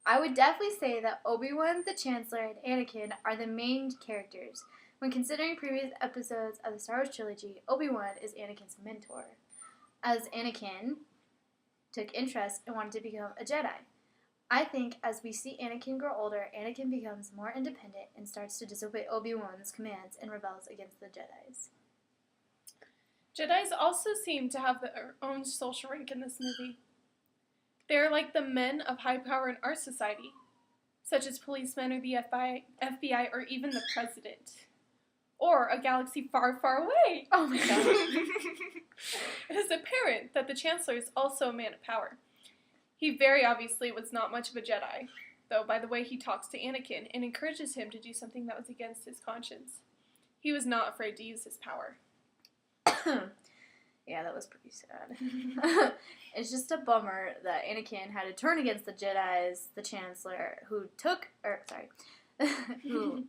I would definitely say that Obi-Wan, the Chancellor, and Anakin are the main characters. When considering previous episodes of the Star Wars trilogy, Obi-Wan is Anakin's mentor, as Anakin took interest and wanted to become a Jedi. I think as we see Anakin grow older, Anakin becomes more independent and starts to disobey Obi-Wan's commands and rebels against the Jedis. Jedis also seem to have their own social rank in this movie. They're like the men of high power in our society, such as policemen or the FBI or even the president. Or a galaxy far, far away. Oh my god. It is apparent that the Chancellor is also a man of power. He very obviously was not much of a Jedi, though, by the way he talks to Anakin and encourages him to do something that was against his conscience. He was not afraid to use his power. Yeah, that was pretty sad. It's just a bummer that Anakin had to turn against the Jedis, the Chancellor, who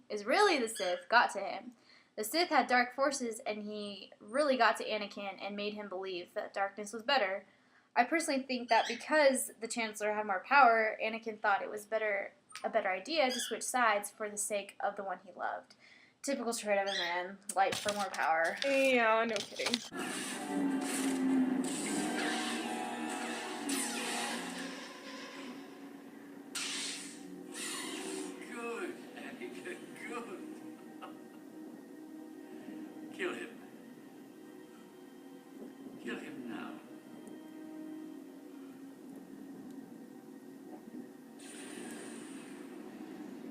is really the Sith, got to him. The Sith had dark forces, and he really got to Anakin and made him believe that darkness was better. I personally think that because the Chancellor had more power, Anakin thought it was a better idea to switch sides for the sake of the one he loved. Typical trait of a man, light for more power. Yeah, no kidding. Good, Anakin, good. Kill him. Kill him now.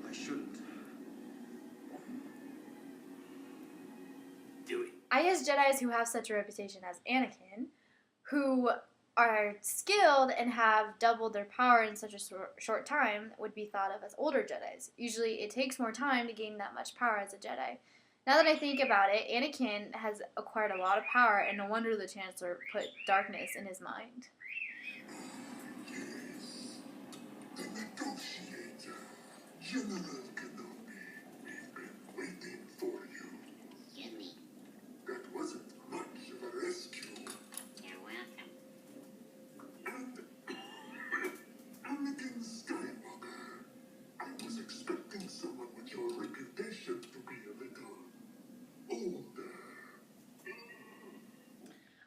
I shouldn't. Do it. I guess Jedis who have such a reputation as Anakin, who are skilled and have doubled their power in such a short time, would be thought of as older Jedis. Usually it takes more time to gain that much power as a Jedi. Now that I think about it, Anakin has acquired a lot of power, and no wonder the Chancellor put darkness in his mind. Yes, the negotiator, General Kenobi. We've been waiting for you. Yummy. That wasn't much of a rescue. You're welcome. And Anakin Skywalker, I was expecting someone with your reputation to be a little older.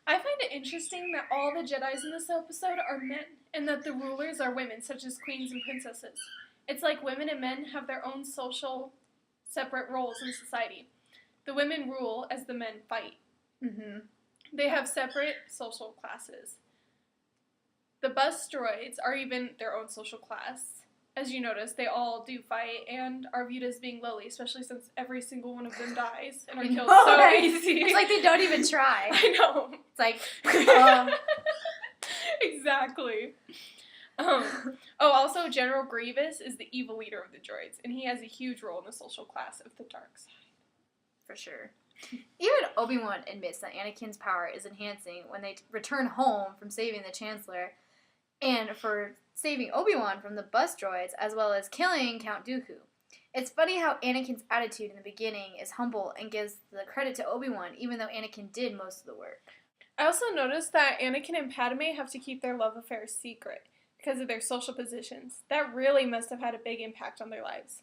I find it interesting that all the Jedis in this episode are men, and that the rulers are women, such as queens and princesses. It's like women and men have their own social, separate roles in society. The women rule as the men fight. Mm-hmm. They have separate social classes. The bus droids are even their own social class. As you notice, they all do fight and are viewed as being lowly, especially since every single one of them dies and are killed so Right? easy. It's like they don't even try. I know. It's like, Exactly. Also, General Grievous is the evil leader of the droids, and he has a huge role in the social class of the dark side. for sure. Even Obi-Wan admits that Anakin's power is enhancing when they return home from saving the Chancellor, and for saving Obi-Wan from the bus droids, as well as killing Count Dooku. It's funny how Anakin's attitude in the beginning is humble and gives the credit to Obi-Wan, even though Anakin did most of the work. I also noticed that Anakin and Padme have to keep their love affair secret because of their social positions. That really must have had a big impact on their lives.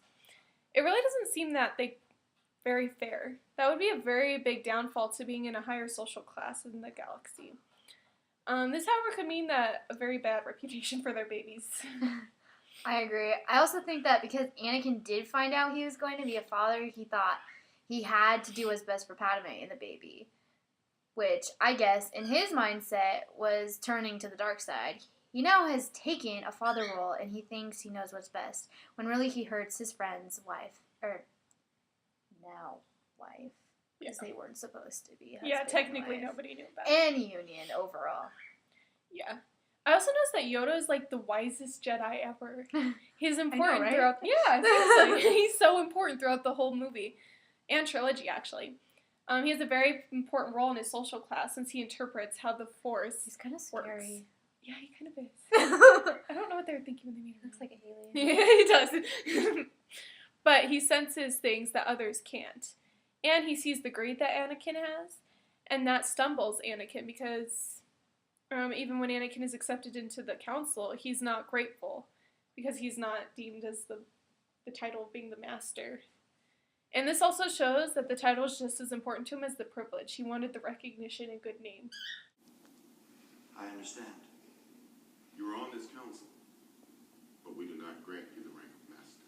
It really doesn't seem that very fair. That would be a very big downfall to being in a higher social class in the galaxy. This, however, could mean that a very bad reputation for their babies. I agree. I also think that because Anakin did find out he was going to be a father, he thought he had to do what's best for Padme and the baby. Which, I guess, in his mindset, was turning to the dark side. He now has taken a father role, and he thinks he knows what's best, when really he hurts his friend's wife. Or, now wife. Because they weren't supposed to be husband Yeah, technically and wife. nobody knew about it. Any union, overall. Yeah. I also noticed that Yoda is like the wisest Jedi ever. He's important right? throughout. Yeah, seriously. He's so important throughout the whole movie and trilogy, actually. He has a very important role in his social class since he interprets how the Force He's kind of works. scary. Yeah, he kind of is. I don't know what they were thinking when they made him. Looks like an alien. Yeah, he does. But he senses things that others can't. And he sees the greed that Anakin has, and that stumbles Anakin because even when Anakin is accepted into the council, he's not grateful because he's not deemed as the title of being the master. And this also shows that the title is just as important to him as the privilege. He wanted the recognition and good name. I understand. You are on this council, but we do not grant you the rank of master.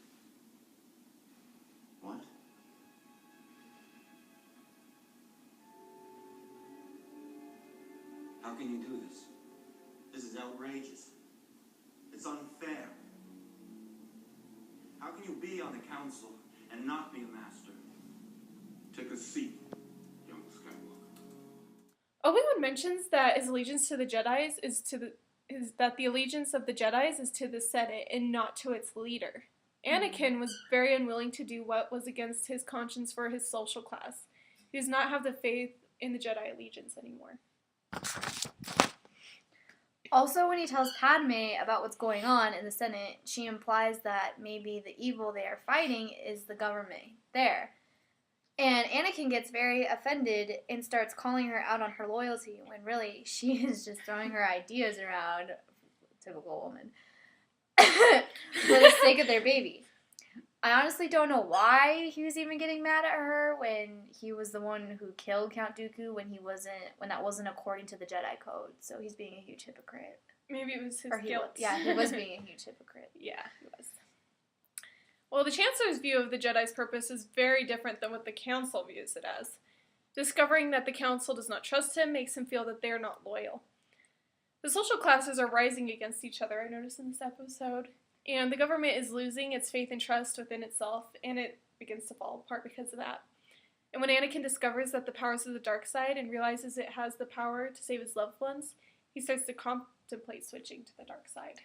What? How can you do this? This is outrageous. It's unfair. How can you be on the council and not be a master? Take a seat, young Skywalker. Obi-Wan mentions that his allegiance to the Jedi's is that the allegiance of the Jedi's is to the Senate and not to its leader. Anakin was very unwilling to do what was against his conscience for his social class. He does not have the faith in the Jedi allegiance anymore. Also, when he tells Padme about what's going on in the Senate, she implies that maybe the evil they are fighting is the government there. And Anakin gets very offended and starts calling her out on her loyalty when really she is just throwing her ideas around, typical woman, for the sake of their baby. I honestly don't know why he was even getting mad at her when he was the one who killed Count Dooku when that wasn't according to the Jedi Code. So he's being a huge hypocrite. Maybe it was his He guilt. was being a huge hypocrite. Yeah, he was. Well, the Chancellor's view of the Jedi's purpose is very different than what the Council views it as. Discovering that the Council does not trust him makes him feel that they are not loyal. The social classes are rising against each other, I noticed in this episode. And the government is losing its faith and trust within itself, and it begins to fall apart because of that. And when Anakin discovers that the powers of the dark side and realizes it has the power to save his loved ones, he starts to contemplate switching to the dark side.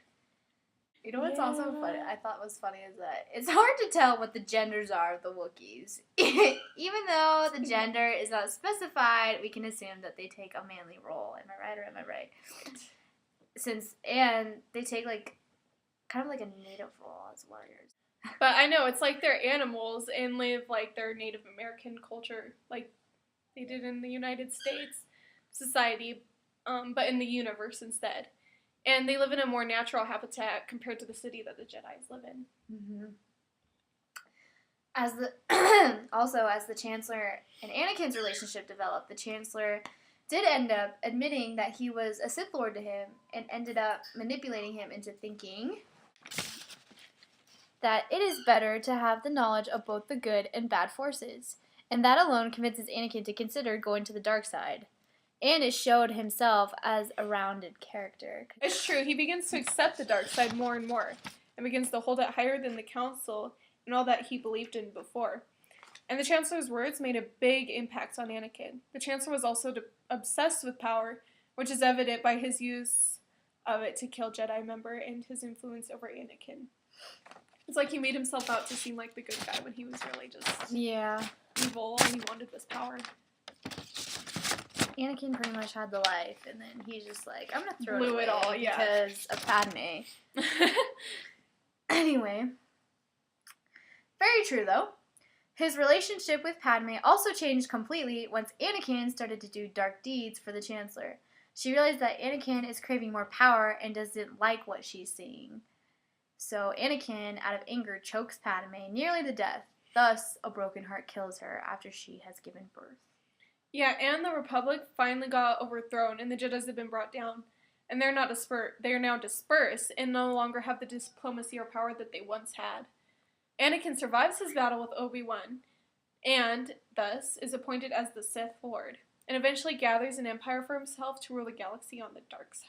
You know what's also funny? I thought was funny is that it's hard to tell what the genders are of the Wookiees. Even though the gender is not specified, we can assume that they take a manly role. Am I right or am I right? And they take kind of like a native role as warriors. But I know, it's like they're animals and live like their Native American culture, like they did in the United States society, but in the universe instead. And they live in a more natural habitat compared to the city that the Jedis live in. Mm-hmm. As the Chancellor and Anakin's relationship developed, the Chancellor did end up admitting that he was a Sith Lord to him and ended up manipulating him into thinking that it is better to have the knowledge of both the good and bad forces, and that alone convinces Anakin to consider going to the dark side. And it showed himself as a rounded character. It's true, he begins to accept the dark side more and more, and begins to hold it higher than the Council and all that he believed in before. And the Chancellor's words made a big impact on Anakin. The Chancellor was also obsessed with power, which is evident by his use of it to kill Jedi member and his influence over Anakin. It's like he made himself out to seem like the good guy when he was really just evil. All he wanted was power. Anakin pretty much had the life, and then he's just like, I'm gonna throw Blew it it away all, yeah. because of Padme. Anyway, very true though. His relationship with Padme also changed completely once Anakin started to do dark deeds for the Chancellor. She realized that Anakin is craving more power and doesn't like what she's seeing. So Anakin, out of anger, chokes Padme nearly to death. Thus, a broken heart kills her after she has given birth. Yeah, and the Republic finally got overthrown, and the Jedis have been brought down. And they are now dispersed, and no longer have the diplomacy or power that they once had. Anakin survives his battle with Obi-Wan, and thus is appointed as the Sith Lord, and eventually gathers an empire for himself to rule the galaxy on the dark side.